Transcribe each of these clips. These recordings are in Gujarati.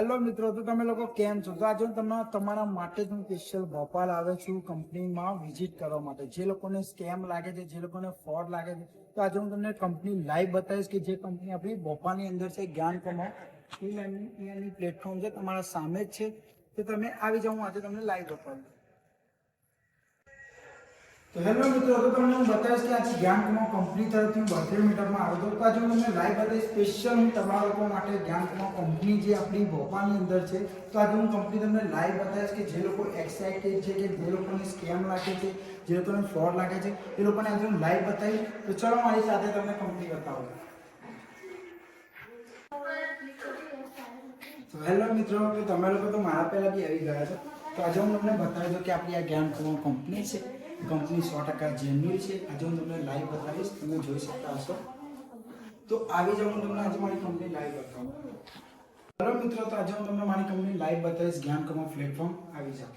હેલો મિત્રો, તો તમે લોકો કેમ છો? તો આજે હું તમારા માટે હું સ્પેશિયલ ભોપાલ આવે છું કંપનીમાં વિઝિટ કરવા માટે. જે લોકોને સ્કેમ લાગે છે, જે લોકોને ફ્રોડ લાગે છે, તો આજે હું તમને કંપની લાઈવ બતાવીશ કે જે કંપની આપણી ભોપાલની અંદર છે, જ્ઞાન કમાઓ એની પ્લેટફોર્મ છે, તમારા સામે જ છે. તો તમે આવી જાઓ, હું આજે તમને લાઈવ બતાવું. તો હેલો મિત્રો, તો તમને હું બતાવીશ કે આજે જ્ઞાન કમાઓ કંપની તરફથી 32 મીટરમાં આવ્યો હતો. તો આજે હું તમને લાઈવ બતાવીશ સ્પેશિયલ હું તમારા લોકો માટે જ્ઞાન કમાઓ કંપની જે આપણી ભોપાલની અંદર છે. તો આજે હું કંપની તમને લાઈવ બતાવીશ કે જે લોકો એક્સાઇટેડ છે, કે જે લોકોને સ્કેમ લાગે છે, જે લોકોને ફ્રોડ લાગે છે, એ લોકોને આજે હું લાઈવ બતાવીશ. તો ચલો મારી સાથે તમને કંપની બતાવું. તો હેલો મિત્રો, તો તમે લોકો તો મારા પહેલા બી આવી ગયા છો. તો આજે હું તમને બતાવી દઉં કે આપણી આ જ્ઞાન કમાઓ કંપની છે. કંપની 100% જેન્યુઅલ છે. આજે હું તમને લાઈવ બતાવીશ, તમે જોઈ શકતા હશો. તો આવી જાઓ, હું તમને આજે મારી કંપની લાઈવ બતાવું. હેલો મિત્રો, તો આજે હું તમને મારી કંપની લાઈવ બતાવીશ. જ્ઞાન કમાઓ પ્લેટફોર્મ આવી જાઓ.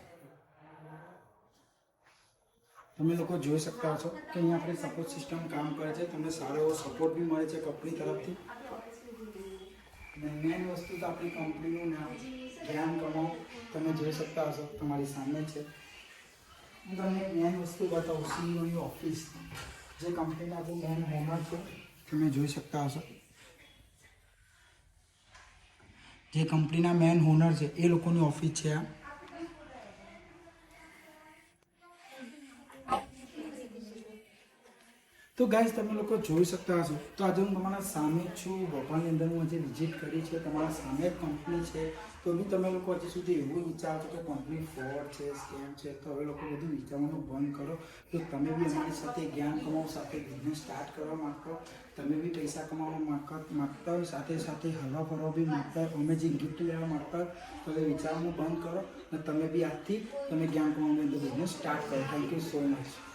તમે લોકો જોઈ શકતા હશો કે અહીંયા આપણે સપોર્ટ સિસ્ટમ કામ કરે છે. તમને સારો એવો સપોર્ટ બી મળે છે કંપની તરફથી. અને મેઇન વસ્તુ તો આપણી કંપનીનું નામ જ્ઞાન કમાઓ તમે જોઈ શકતા હશો, તમારી સામે છે. હું તમને મેઇન વસ્તુ બતાવું, સીઈઓની ઓફિસ, જે કંપનીના જે મેન ઓનર છે, તમે જોઈ શકતા હશો. જે કંપનીના મેન ઓનર છે એ લોકોની ઓફિસ છે આ. તો ગાઈઝ, તમે લોકો જોઈ શકતા હશો. તો આજે હું તમારા સામે જ છું. ભોપાલની અંદર હું આજે વિઝિટ કરી છે. તમારા સામે જ કંપની છે. તો બી તમે લોકો હજી સુધી એવું વિચારો કે કંપની ફ્રોડ છે, સ્કેમ છે, તો હવે લોકો બધું વિચારવાનું બંધ કરો. તો તમે બી અમારી સાથે જ્ઞાન કમાઓ સાથે બિઝનેસ સ્ટાર્ટ કરવા માંગતો, તમે બી પૈસા કમાવા માંગતા હોય, સાથે સાથે હરવા ફરવા બી માંગતા હોય, અમે જે ગિફ્ટ લેવા માંગતા હોય, તો હવે વિચારવાનું બંધ કરો અને તમે બી આજથી તમે જ્ઞાન કમાવાની અંદર બિઝનેસ સ્ટાર્ટ કરો. Thank you so much.